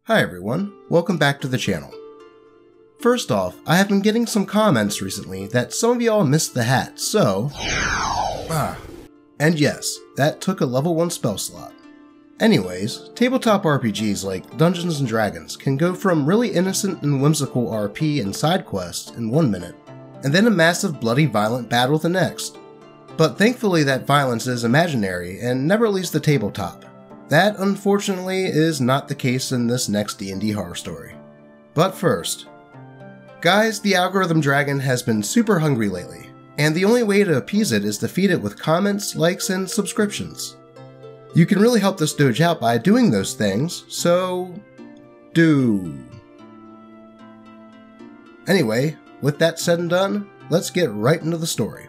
Hi everyone, welcome back to the channel. First off, I have been getting some comments recently that some of y'all missed the hat, so... And yes, that took a level 1 spell slot. Anyways, tabletop RPGs like Dungeons & Dragons can go from really innocent and whimsical RP and side quests in 1 minute, and then a massive bloody violent battle the next. But thankfully that violence is imaginary and never leaves the tabletop. That, unfortunately, is not the case in this next D&D horror story. But first, guys, the algorithm dragon has been super hungry lately, and the only way to appease it is to feed it with comments, likes, and subscriptions. You can really help this doge out by doing those things, so... do. Anyway, with that said and done, let's get right into the story.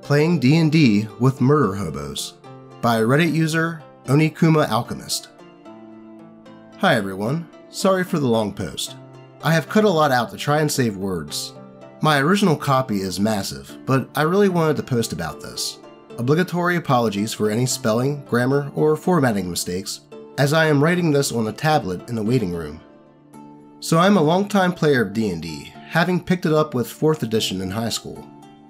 Playing D&D with Murder Hobos by Reddit user Onikuma Alchemist. Hi everyone, sorry for the long post. I have cut a lot out to try and save words. My original copy is massive, but I really wanted to post about this. Obligatory apologies for any spelling, grammar, or formatting mistakes, as I am writing this on a tablet in a waiting room. So I'm a longtime player of D&D, having picked it up with 4th edition in high school.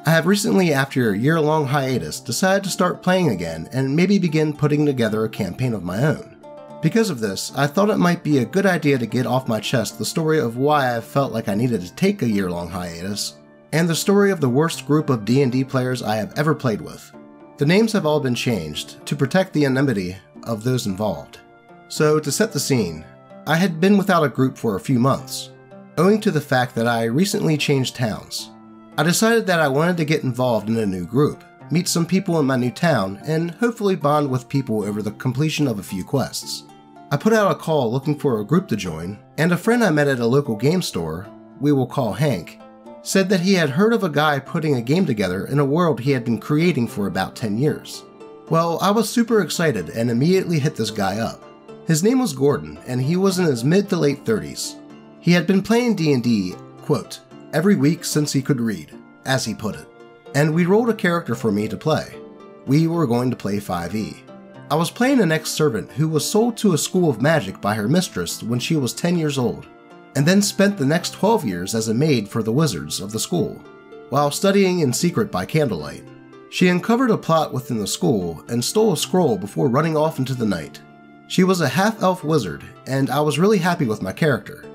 I have recently, after a year-long hiatus, decided to start playing again and maybe begin putting together a campaign of my own. Because of this, I thought it might be a good idea to get off my chest the story of why I felt like I needed to take a year-long hiatus, and the story of the worst group of D&D players I have ever played with. The names have all been changed to protect the anonymity of those involved. So, to set the scene, I had been without a group for a few months, owing to the fact that I recently changed towns. I decided that I wanted to get involved in a new group, meet some people in my new town, and hopefully bond with people over the completion of a few quests. I put out a call looking for a group to join, and a friend I met at a local game store, we will call Hank, said that he had heard of a guy putting a game together in a world he had been creating for about 10 years. Well, I was super excited and immediately hit this guy up. His name was Gordon, and he was in his mid to late 30s. He had been playing D&D, quote, every week since he could read, as he put it, and we rolled a character for me to play. We were going to play 5e. I was playing an ex-servant who was sold to a school of magic by her mistress when she was 10 years old, and then spent the next 12 years as a maid for the wizards of the school, while studying in secret by candlelight. She uncovered a plot within the school and stole a scroll before running off into the night. She was a half-elf wizard, and I was really happy with my character.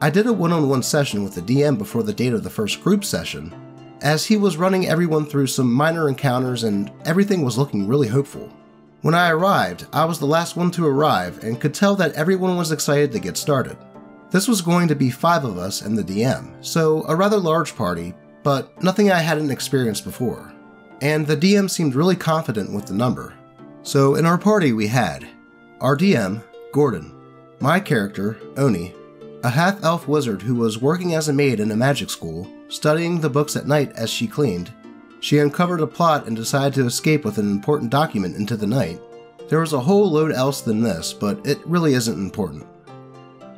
I did a one-on-one session with the DM before the date of the first group session, as he was running everyone through some minor encounters and everything was looking really hopeful. When I arrived, I was the last one to arrive and could tell that everyone was excited to get started. This was going to be 5 of us and the DM, so a rather large party, but nothing I hadn't experienced before. And the DM seemed really confident with the number. So in our party we had our DM, Gordon, my character, Oni, a half-elf wizard who was working as a maid in a magic school, studying the books at night as she cleaned. She uncovered a plot and decided to escape with an important document into the night. There was a whole load else than this, but it really isn't important.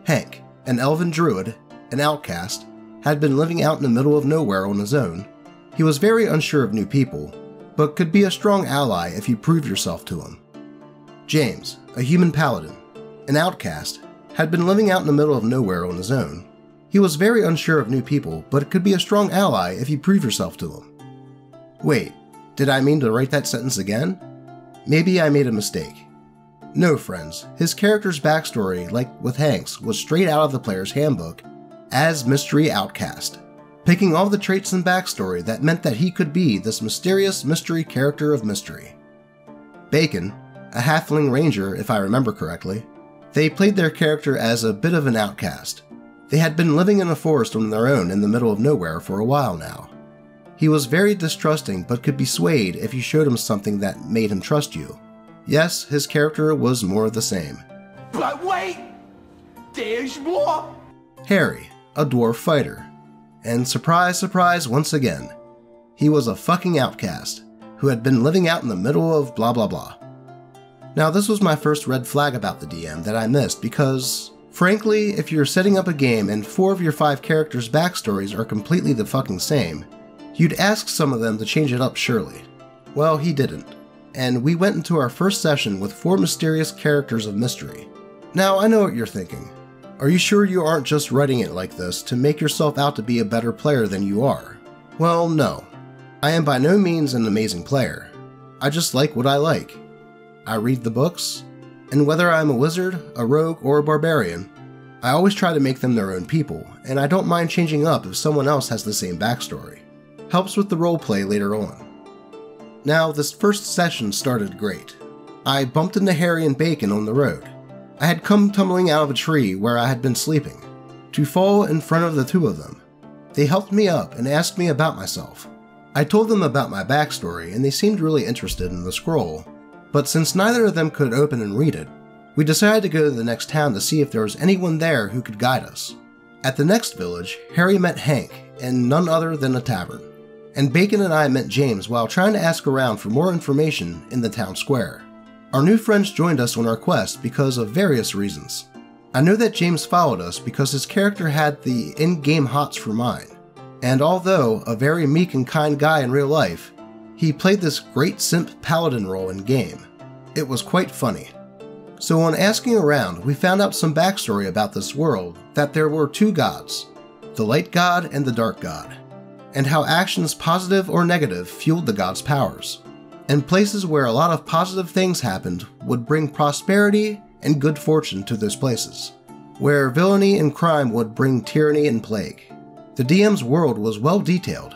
Hank, an elven druid, an outcast, had been living out in the middle of nowhere on his own. He was very unsure of new people, but could be a strong ally if you proved yourself to him. James, a human paladin, an outcast, had been living out in the middle of nowhere on his own. He was very unsure of new people, but could be a strong ally if you prove yourself to him. Wait, did I mean to write that sentence again? Maybe I made a mistake. No, friends, his character's backstory, like with Hank's, was straight out of the player's handbook as Mystery Outcast, picking all the traits and backstory that meant that he could be this mysterious mystery character of mystery. Bacon, a halfling ranger if I remember correctly, they played their character as a bit of an outcast. They had been living in a forest on their own in the middle of nowhere for a while now. He was very distrusting but could be swayed if you showed him something that made him trust you. Yes, his character was more of the same. But wait! There's more! Harry, a dwarf fighter. And surprise, surprise once again, he was a fucking outcast who had been living out in the middle of blah blah blah. Now this was my first red flag about the DM that I missed because, frankly, if you're setting up a game and 4 of your 5 characters' backstories are completely the fucking same, you'd ask some of them to change it up surely. Well, he didn't, and we went into our first session with 4 mysterious characters of mystery. Now, I know what you're thinking. Are you sure you aren't just writing it like this to make yourself out to be a better player than you are? Well, no. I am by no means an amazing player. I just like what I like. I read the books, and whether I'm a wizard, a rogue, or a barbarian, I always try to make them their own people, and I don't mind changing up if someone else has the same backstory. Helps with the roleplay later on. Now, this first session started great. I bumped into Harry and Bacon on the road. I had come tumbling out of a tree where I had been sleeping, to fall in front of the two of them. They helped me up and asked me about myself. I told them about my backstory, and they seemed really interested in the scroll, but since neither of them could open and read it, we decided to go to the next town to see if there was anyone there who could guide us. At the next village, Harry met Hank, in none other than a tavern, and Bacon and I met James while trying to ask around for more information in the town square. Our new friends joined us on our quest because of various reasons. I know that James followed us because his character had the in-game hots for mine, and although a very meek and kind guy in real life, he played this great simp paladin role in game. It was quite funny. So on asking around, we found out some backstory about this world, that there were two gods, the light god and the dark god, and how actions positive or negative fueled the god's powers. And places where a lot of positive things happened would bring prosperity and good fortune to those places, where villainy and crime would bring tyranny and plague. The DM's world was well detailed,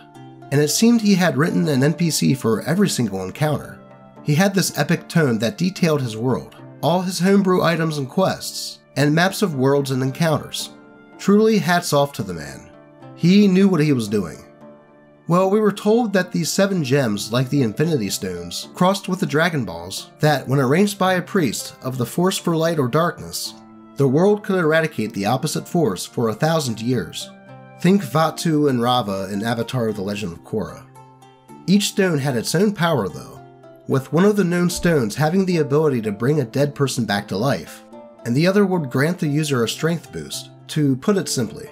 and it seemed he had written an NPC for every single encounter. He had this epic tome that detailed his world, all his homebrew items and quests, and maps of worlds and encounters. Truly hats off to the man. He knew what he was doing. Well, we were told that these 7 gems, like the Infinity Stones, crossed with the Dragon Balls, that when arranged by a priest of the force for light or darkness, the world could eradicate the opposite force for 1,000 years. Think Vaatu and Rava in Avatar: The Legend of Korra. Each stone had its own power though, with one of the known stones having the ability to bring a dead person back to life, and the other would grant the user a strength boost, to put it simply.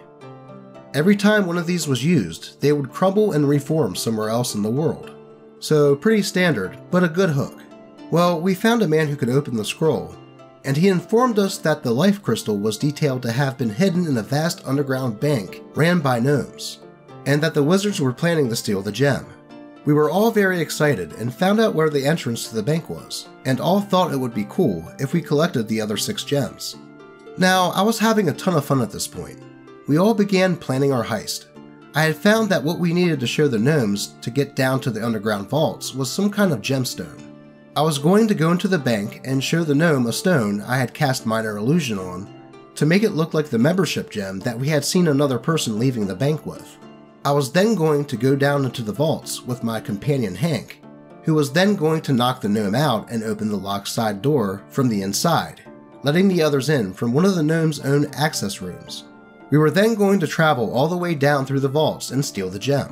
Every time one of these was used, they would crumble and reform somewhere else in the world. So pretty standard, but a good hook. Well, we found a man who could open the scroll, and he informed us that the life crystal was detailed to have been hidden in a vast underground bank ran by gnomes, and that the wizards were planning to steal the gem. We were all very excited and found out where the entrance to the bank was, and all thought it would be cool if we collected the other 6 gems. Now, I was having a ton of fun at this point. We all began planning our heist. I had found that what we needed to show the gnomes to get down to the underground vaults was some kind of gemstone. I was going to go into the bank and show the gnome a stone I had cast Minor Illusion on to make it look like the membership gem that we had seen another person leaving the bank with. I was then going to go down into the vaults with my companion Hank, who was then going to knock the gnome out and open the locked side door from the inside, letting the others in from one of the gnome's own access rooms. We were then going to travel all the way down through the vaults and steal the gem.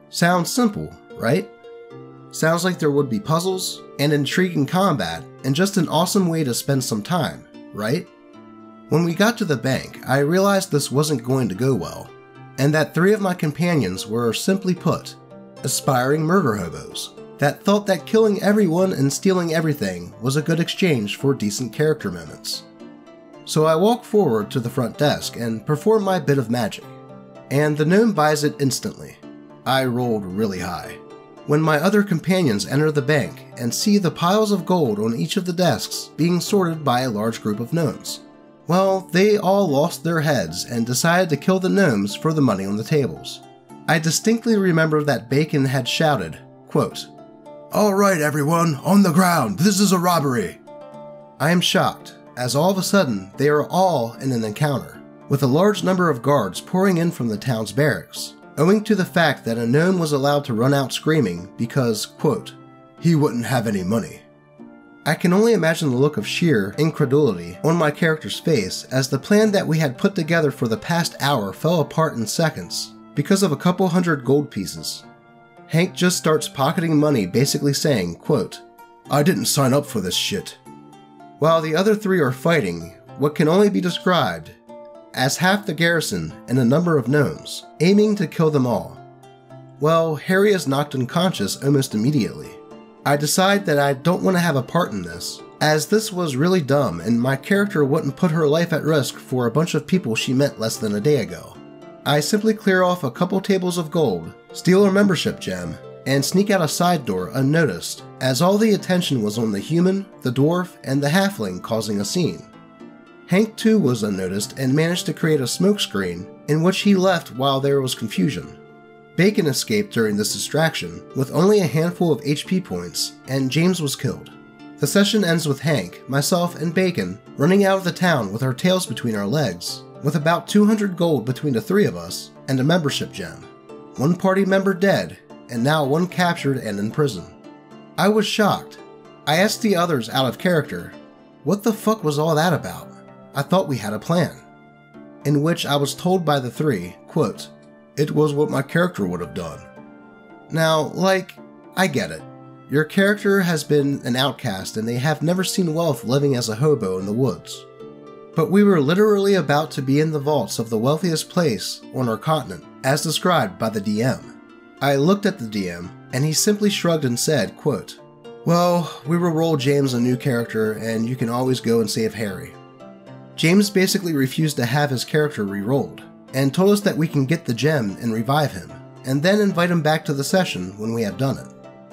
Sounds simple, right? Sounds like there would be puzzles and intriguing combat and just an awesome way to spend some time, right? When we got to the bank, I realized this wasn't going to go well, and that 3 of my companions were, simply put, aspiring murder hobos that thought that killing everyone and stealing everything was a good exchange for decent character moments. So I walk forward to the front desk and perform my bit of magic, and the gnome buys it instantly. I rolled really high. When my other companions enter the bank and see the piles of gold on each of the desks being sorted by a large group of gnomes, well, they all lost their heads and decided to kill the gnomes for the money on the tables. I distinctly remember that Bacon had shouted, quote, "All right everyone, on the ground, this is a robbery." I am shocked, as all of a sudden they are all in an encounter, with a large number of guards pouring in from the town's barracks, owing to the fact that a gnome was allowed to run out screaming because, quote, "he wouldn't have any money." I can only imagine the look of sheer incredulity on my character's face as the plan that we had put together for the past hour fell apart in seconds because of a couple hundred gold pieces. Hank just starts pocketing money, basically saying, quote, "I didn't sign up for this shit," while the other 3 are fighting what can only be described as half the garrison and a number of gnomes, aiming to kill them all. Well, Harry is knocked unconscious almost immediately. I decide that I don't want to have a part in this, as this was really dumb and my character wouldn't put her life at risk for a bunch of people she met less than a day ago. I simply clear off a couple tables of gold, steal a membership gem, and sneak out a side door unnoticed, as all the attention was on the human, the dwarf, and the halfling causing a scene. Hank too was unnoticed and managed to create a smokescreen in which he left while there was confusion. Bacon escaped during this distraction with only a handful of HP points, and James was killed. The session ends with Hank, myself, and Bacon running out of the town with our tails between our legs, with about 200 gold between the three of us, and a membership gem. One party member dead, and now one captured and in prison. I was shocked. I asked the others out of character, what the fuck was all that about? I thought we had a plan. In which I was told by the three, quote, "It was what my character would have done." Now, I get it. Your character has been an outcast and they have never seen wealth living as a hobo in the woods. But we were literally about to be in the vaults of the wealthiest place on our continent, as described by the DM. I looked at the DM, and he simply shrugged and said, quote, "Well, we will roll James a new character, and you can always go and save Harry." James basically refused to have his character re-rolled, and told us that we can get the gem and revive him, and then invite him back to the session when we have done it.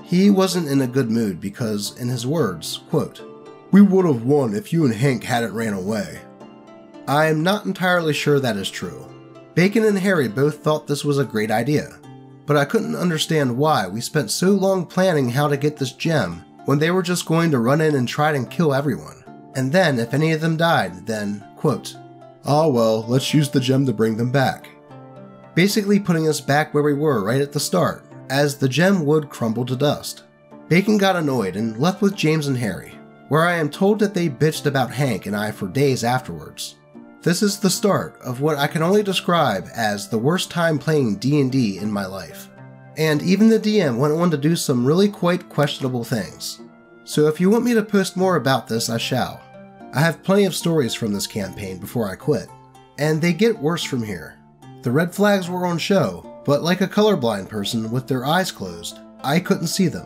He wasn't in a good mood because, in his words, quote, "We would have won if you and Hank hadn't ran away." I am not entirely sure that is true. Bacon and Harry both thought this was a great idea, but I couldn't understand why we spent so long planning how to get this gem when they were just going to run in and try and kill everyone. And then, if any of them died, then, quote, "Ah well, let's use the gem to bring them back." Basically putting us back where we were right at the start, as the gem would crumble to dust. Bacon got annoyed and left with James and Harry, where I am told that they bitched about Hank and I for days afterwards. This is the start of what I can only describe as the worst time playing D&D in my life. And even the DM went on to do some really quite questionable things. So if you want me to post more about this, I shall. I have plenty of stories from this campaign before I quit, and they get worse from here. The red flags were on show, but like a colorblind person with their eyes closed, I couldn't see them.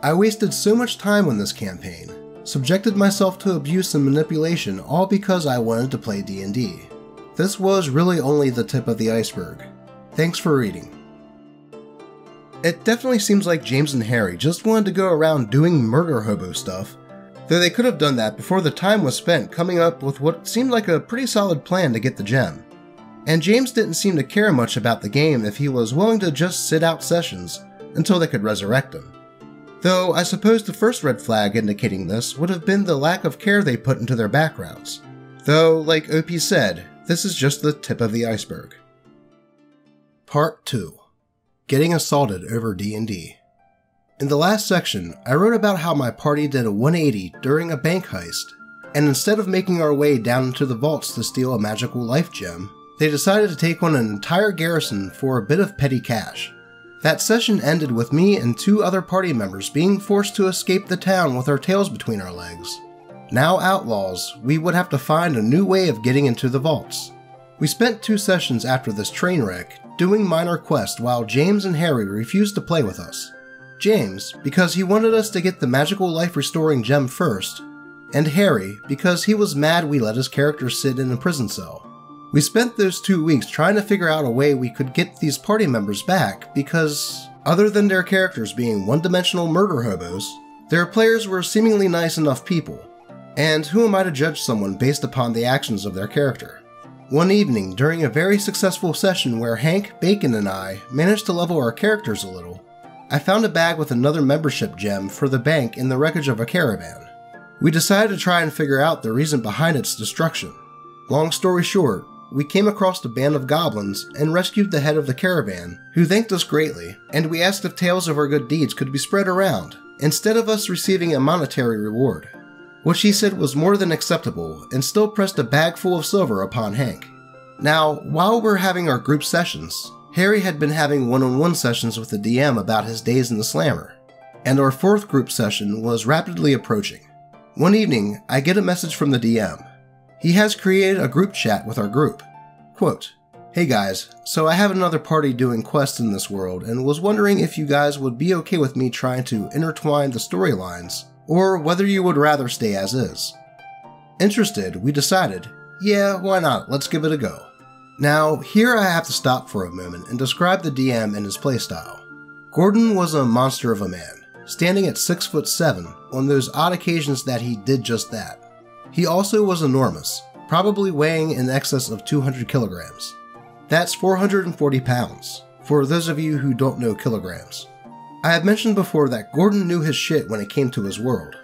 I wasted so much time on this campaign, subjected myself to abuse and manipulation all because I wanted to play D&D. This was really only the tip of the iceberg. Thanks for reading. It definitely seems like James and Harry just wanted to go around doing murder hobo stuff, though they could have done that before the time was spent coming up with what seemed like a pretty solid plan to get the gem. And James didn't seem to care much about the game if he was willing to just sit out sessions until they could resurrect him. Though I suppose the first red flag indicating this would have been the lack of care they put into their backgrounds. Though, like OP said, this is just the tip of the iceberg. Part 2. Getting assaulted over D&D. In the last section, I wrote about how my party did a 180 during a bank heist, and instead of making our way down into the vaults to steal a magical life gem, they decided to take on an entire garrison for a bit of petty cash. That session ended with me and 2 other party members being forced to escape the town with our tails between our legs. Now outlaws, we would have to find a new way of getting into the vaults. We spent 2 sessions after this train wreck doing minor quests while James and Harry refused to play with us. James, because he wanted us to get the magical life restoring gem first, and Harry, because he was mad we let his character sit in a prison cell. We spent those 2 weeks trying to figure out a way we could get these party members back because, other than their characters being one-dimensional murder hobos, their players were seemingly nice enough people. And who am I to judge someone based upon the actions of their character? One evening, during a very successful session where Hank, Bacon, and I managed to level our characters a little, I found a bag with another membership gem for the bank in the wreckage of a caravan. We decided to try and figure out the reason behind its destruction. Long story short, we came across a band of goblins and rescued the head of the caravan, who thanked us greatly, and we asked if tales of our good deeds could be spread around, instead of us receiving a monetary reward. What she said was more than acceptable, and still pressed a bag full of silver upon Hank. Now, while we're having our group sessions, Harry had been having one-on-one sessions with the DM about his days in the Slammer, and our 4th group session was rapidly approaching. One evening, I get a message from the DM. He has created a group chat with our group. Quote, "Hey guys, so I have another party doing quests in this world and was wondering if you guys would be okay with me trying to intertwine the storylines or whether you would rather stay as is. Interested, we decided, yeah, why not, let's give it a go. Now, here I have to stop for a moment and describe the DM and his playstyle. Gordon was a monster of a man, standing at 6'7" on those odd occasions that he did just that. He also was enormous, probably weighing in excess of 200 kilograms. That's 440 pounds, for those of you who don't know kilograms. I have mentioned before that Gordon knew his shit when it came to his world,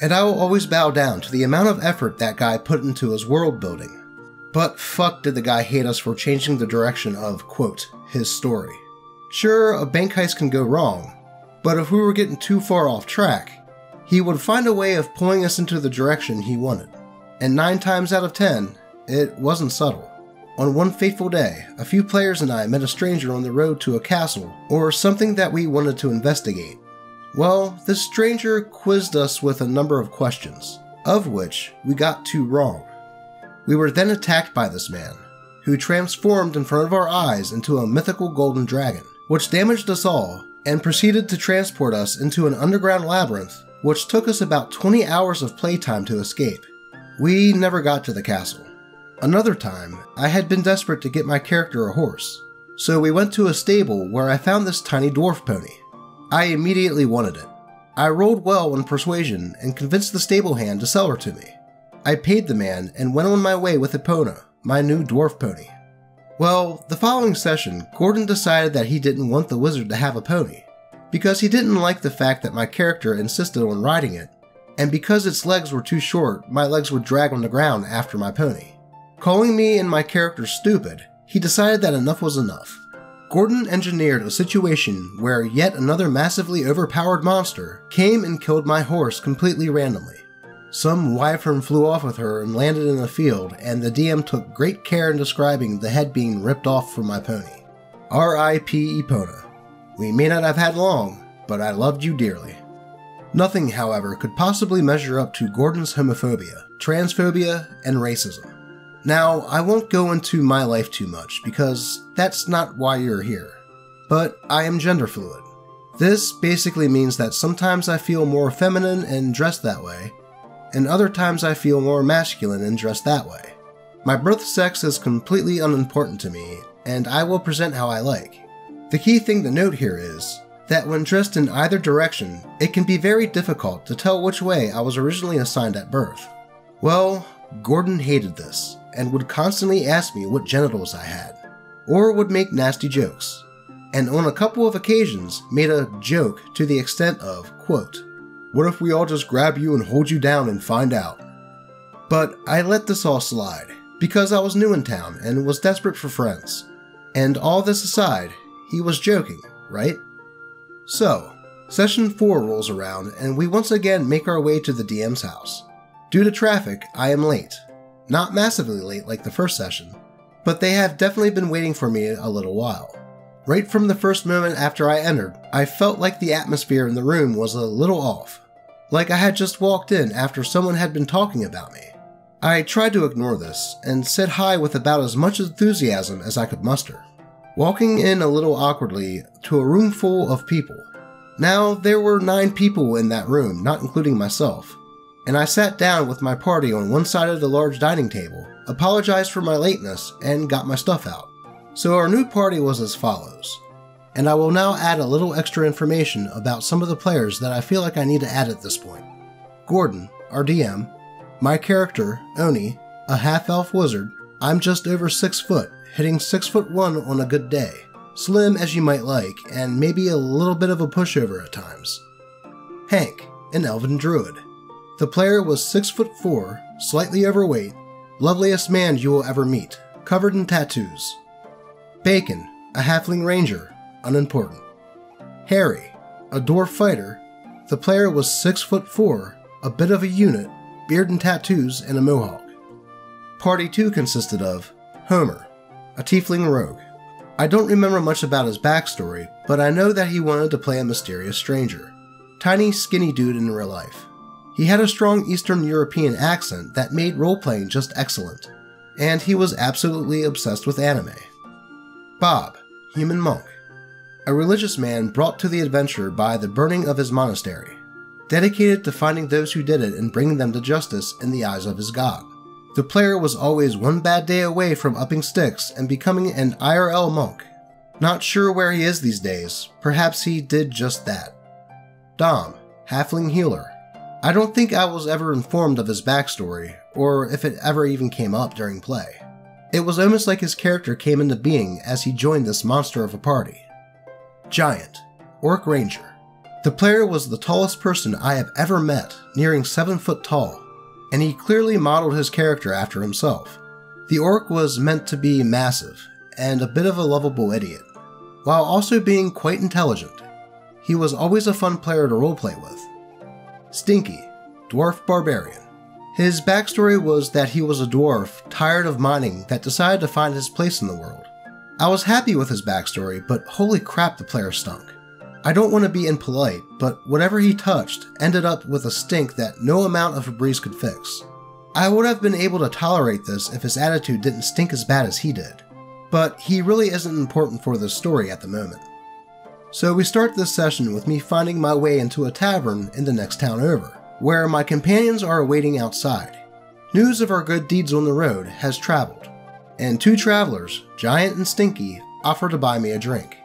and I will always bow down to the amount of effort that guy put into his world building. But fuck did the guy hate us for changing the direction of, quote, his story. Sure, a bank heist can go wrong, but if we were getting too far off track, he would find a way of pulling us into the direction he wanted. And 9 times out of 10, it wasn't subtle. On one fateful day, a few players and I met a stranger on the road to a castle, or something that we wanted to investigate. Well, this stranger quizzed us with a number of questions, of which we got 2 wrong. We were then attacked by this man, who transformed in front of our eyes into a mythical golden dragon, which damaged us all and proceeded to transport us into an underground labyrinth, which took us about 20 hours of playtime to escape. We never got to the castle. Another time, I had been desperate to get my character a horse, so we went to a stable where I found this tiny dwarf pony. I immediately wanted it. I rolled well on persuasion and convinced the stable hand to sell her to me. I paid the man and went on my way with Epona, my new dwarf pony. Well, the following session, Gordon decided that he didn't want the wizard to have a pony, because he didn't like the fact that my character insisted on riding it, and because its legs were too short, my legs would drag on the ground after my pony. Calling me and my character stupid, he decided that enough was enough. Gordon engineered a situation where yet another massively overpowered monster came and killed my horse completely randomly. Some wyvern flew off with her and landed in a field, and the DM took great care in describing the head being ripped off from my pony. R.I.P. Epona. We may not have had long, but I loved you dearly. Nothing, however, could possibly measure up to Gordon's homophobia, transphobia, and racism. Now, I won't go into my life too much, because that's not why you're here. But I am gender fluid. This basically means that sometimes I feel more feminine and dress that way, and other times I feel more masculine and dress that way. My birth sex is completely unimportant to me, and I will present how I like. The key thing to note here is that when dressed in either direction, it can be very difficult to tell which way I was originally assigned at birth. Well, Gordon hated this, and would constantly ask me what genitals I had, or would make nasty jokes, and on a couple of occasions made a joke to the extent of, quote, "What if we all just grab you and hold you down and find out?" But I let this all slide, because I was new in town and was desperate for friends. And all this aside, he was joking, right? So, session 4 rolls around and we once again make our way to the DM's house. Due to traffic, I am late. Not massively late like the first session, but they have definitely been waiting for me a little while. Right from the first moment after I entered, I felt like the atmosphere in the room was a little off. Like I had just walked in after someone had been talking about me. I tried to ignore this, and said hi with about as much enthusiasm as I could muster. Walking in a little awkwardly to a room full of people. Now, there were 9 people in that room, not including myself. And I sat down with my party on one side of the large dining table, apologized for my lateness, and got my stuff out. So our new party was as follows. And I will now add a little extra information about some of the players that I feel like I need to add at this point. Gordon, our DM, my character, Oni, a half-elf wizard. I'm just over 6 foot, hitting 6'1" on a good day. Slim as you might like, and maybe a little bit of a pushover at times. Hank, an elven druid. The player was 6'4", slightly overweight, loveliest man you will ever meet, covered in tattoos. Bacon, a halfling ranger, unimportant. Harry, a dwarf fighter. The player was 6'4", a bit of a unit, beard and tattoos, and a mohawk. Party 2 consisted of Homer, a tiefling rogue. I don't remember much about his backstory, but I know that he wanted to play a mysterious stranger. Tiny, skinny dude in real life. He had a strong Eastern European accent that made role-playing just excellent, and he was absolutely obsessed with anime. Bob, human monk. A religious man brought to the adventure by the burning of his monastery. dedicated to finding those who did it and bringing them to justice in the eyes of his god. The player was always one bad day away from upping sticks and becoming an IRL monk. Not sure where he is these days, perhaps he did just that. Dom, Halfling Healer. I don't think I was ever informed of his backstory, or if it ever even came up during play. It was almost like his character came into being as he joined this monster of a party. Giant, Orc Ranger. The player was the tallest person I have ever met, nearing 7 foot tall, and he clearly modeled his character after himself. The Orc was meant to be massive, and a bit of a lovable idiot, while also being quite intelligent. He was always a fun player to roleplay with. Stinky, Dwarf Barbarian. His backstory was that he was a dwarf tired of mining that decided to find his place in the world. I was happy with his backstory, but holy crap, the player stunk. I don't want to be impolite, but whatever he touched ended up with a stink that no amount of Febreze could fix. I would have been able to tolerate this if his attitude didn't stink as bad as he did, but he really isn't important for the story at the moment. So we start this session with me finding my way into a tavern in the next town over, where my companions are awaiting outside. News of our good deeds on the road has traveled, and 2 travelers, Giant and Stinky, offer to buy me a drink.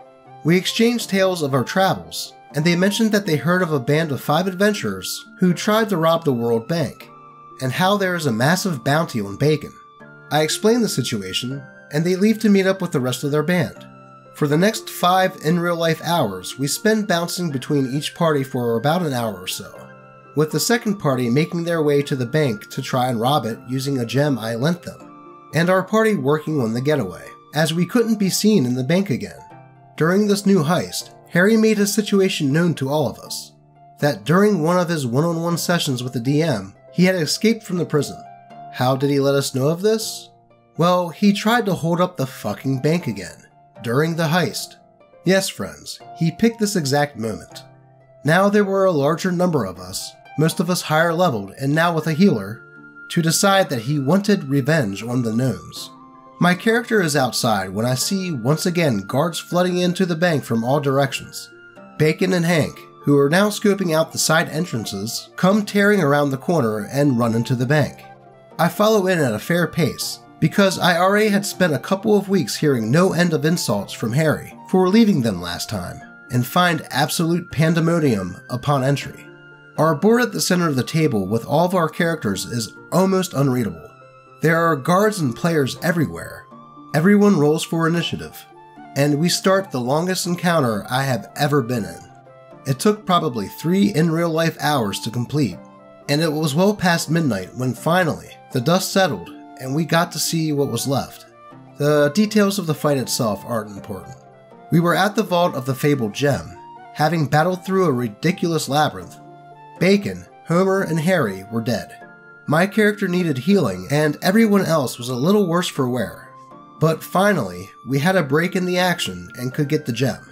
We exchange tales of our travels, and they mentioned that they heard of a band of 5 adventurers who tried to rob the World Bank, and how there is a massive bounty on bacon. I explain the situation, and they leave to meet up with the rest of their band. For the next 5 in-real-life hours, we spend bouncing between each party for about an hour or so, with the second party making their way to the bank to try and rob it using a gem I lent them, and our party working on the getaway, as we couldn't be seen in the bank again. During this new heist, Harry made his situation known to all of us, that during one of his one-on-one sessions with the DM, he had escaped from the prison. How did he let us know of this? Well, he tried to hold up the fucking bank again, during the heist. Yes, friends, he picked this exact moment. Now there were a larger number of us, most of us higher leveled and now with a healer, to decide that he wanted revenge on the gnomes. My character is outside when I see once again guards flooding into the bank from all directions. Bacon and Hank, who are now scoping out the side entrances, come tearing around the corner and run into the bank. I follow in at a fair pace, because I already had spent a couple of weeks hearing no end of insults from Harry for leaving them last time, and find absolute pandemonium upon entry. Our board at the center of the table with all of our characters is almost unreadable. There are guards and players everywhere. Everyone rolls for initiative, and we start the longest encounter I have ever been in. It took probably 3 in-real-life hours to complete, and it was well past midnight when finally the dust settled and we got to see what was left. The details of the fight itself aren't important. We were at the vault of the fabled gem, having battled through a ridiculous labyrinth. Bacon, Homer, and Harry were dead. My character needed healing, and everyone else was a little worse for wear. But finally, we had a break in the action and could get the gem.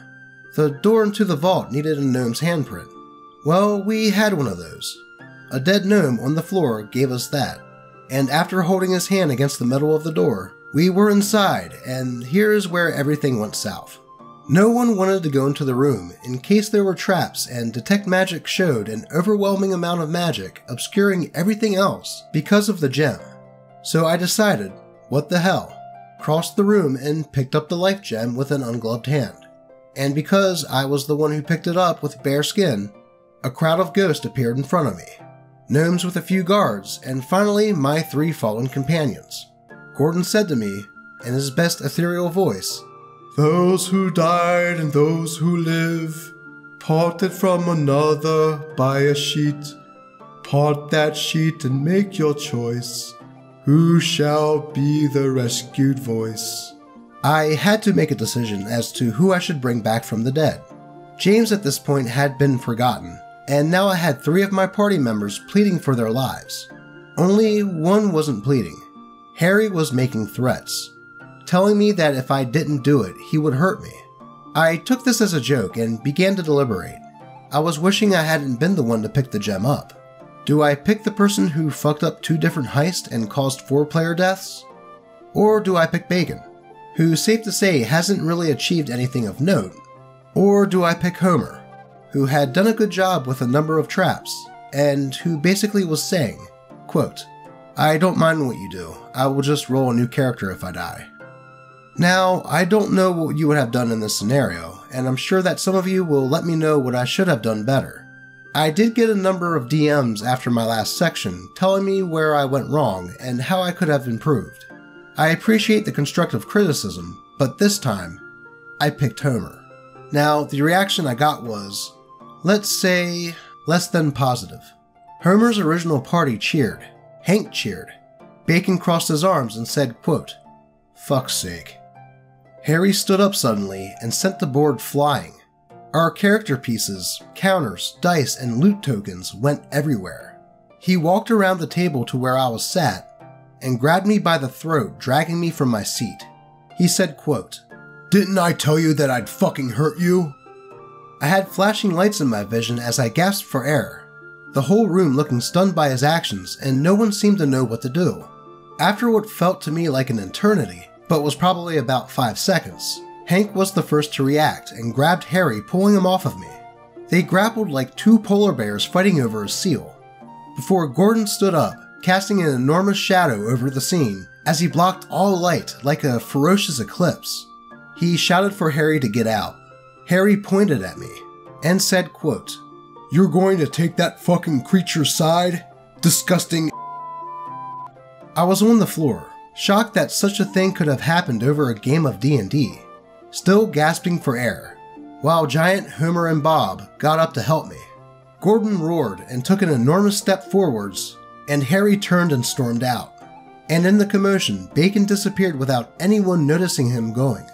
The door into the vault needed a gnome's handprint. Well, we had one of those. A dead gnome on the floor gave us that, and after holding his hand against the metal of the door, we were inside, and here's where everything went south. No one wanted to go into the room in case there were traps, and Detect Magic showed an overwhelming amount of magic obscuring everything else because of the gem. So I decided, what the hell, crossed the room and picked up the life gem with an ungloved hand. And because I was the one who picked it up with bare skin, a crowd of ghosts appeared in front of me. Gnomes with a few guards, and finally my 3 fallen companions. Gordon said to me, in his best ethereal voice, "Those who died and those who live, parted from another by a sheet. Part that sheet and make your choice. Who shall be the rescued voice?" I had to make a decision as to who I should bring back from the dead. James at this point had been forgotten, and now I had 3 of my party members pleading for their lives. Only one wasn't pleading. Harry was making threats, telling me that if I didn't do it, he would hurt me. I took this as a joke and began to deliberate. I was wishing I hadn't been the one to pick the gem up. Do I pick the person who fucked up 2 different heists and caused 4 player deaths? Or do I pick Bacon, who, safe to say, hasn't really achieved anything of note? Or do I pick Homer, who had done a good job with a number of traps, and who basically was saying, quote, "I don't mind what you do, I will just roll a new character if I die." Now, I don't know what you would have done in this scenario, and I'm sure that some of you will let me know what I should have done better. I did get a number of DMs after my last section telling me where I went wrong and how I could have improved. I appreciate the constructive criticism, but this time, I picked Homer. Now, the reaction I got was, let's say, less than positive. Homer's original party cheered. Hank cheered. Bacon crossed his arms and said, quote, "Fuck's sake." Harry stood up suddenly and sent the board flying. Our character pieces, counters, dice, and loot tokens went everywhere. He walked around the table to where I was sat and grabbed me by the throat, dragging me from my seat. He said, quote, "Didn't I tell you that I'd fucking hurt you?" I had flashing lights in my vision as I gasped for air, the whole room looking stunned by his actions, and no one seemed to know what to do. After what felt to me like an eternity, but was probably about 5 seconds, Hank was the first to react and grabbed Harry, pulling him off of me. They grappled like two polar bears fighting over a seal, before Gordon stood up, casting an enormous shadow over the scene as he blocked all light like a ferocious eclipse. He shouted for Harry to get out. Harry pointed at me and said, quote, "You're going to take that fucking creature's side? Disgusting." I was on the floor, shocked that such a thing could have happened over a game of D&D, still gasping for air, while Giant, Homer, and Bob got up to help me. Gordon roared and took an enormous step forwards, and Harry turned and stormed out. And in the commotion, Bacon disappeared without anyone noticing him going.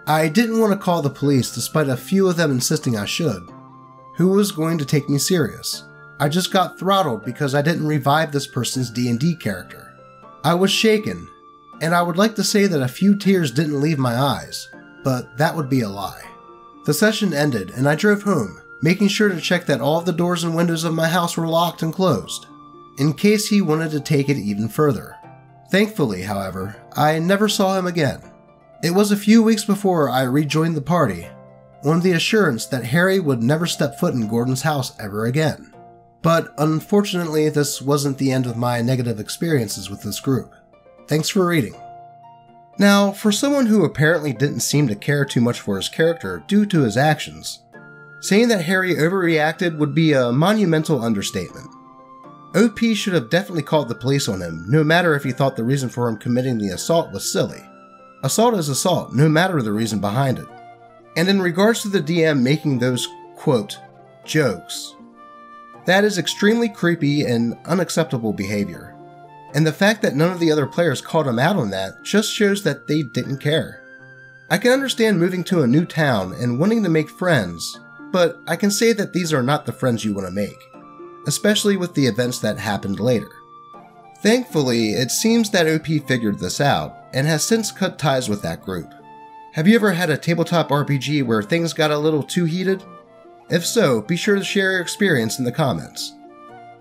I didn't want to call the police despite a few of them insisting I should. Who was going to take me serious? I just got throttled because I didn't revive this person's D&D character. I was shaken, and I would like to say that a few tears didn't leave my eyes, but that would be a lie. The session ended and I drove home, making sure to check that all of the doors and windows of my house were locked and closed, in case he wanted to take it even further. Thankfully, however, I never saw him again. It was a few weeks before I rejoined the party, on the assurance that Harry would never step foot in Gordon's house ever again. But unfortunately, this wasn't the end of my negative experiences with this group. Thanks for reading. Now, for someone who apparently didn't seem to care too much for his character due to his actions, saying that Harry overreacted would be a monumental understatement. OP should have definitely called the police on him, no matter if he thought the reason for him committing the assault was silly. Assault is assault, no matter the reason behind it. And in regards to the DM making those, quote, jokes, that is extremely creepy and unacceptable behavior. And the fact that none of the other players called him out on that just shows that they didn't care. I can understand moving to a new town and wanting to make friends, but I can say that these are not the friends you want to make, especially with the events that happened later. Thankfully, it seems that OP figured this out and has since cut ties with that group. Have you ever had a tabletop RPG where things got a little too heated? If so, be sure to share your experience in the comments.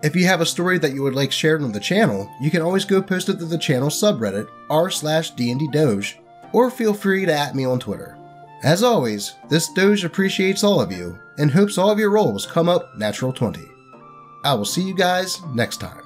If you have a story that you would like shared on the channel, you can always go post it to the channel subreddit r/DNDdoge, or feel free to @ me on Twitter. As always, this Doge appreciates all of you and hopes all of your rolls come up natural 20. I will see you guys next time.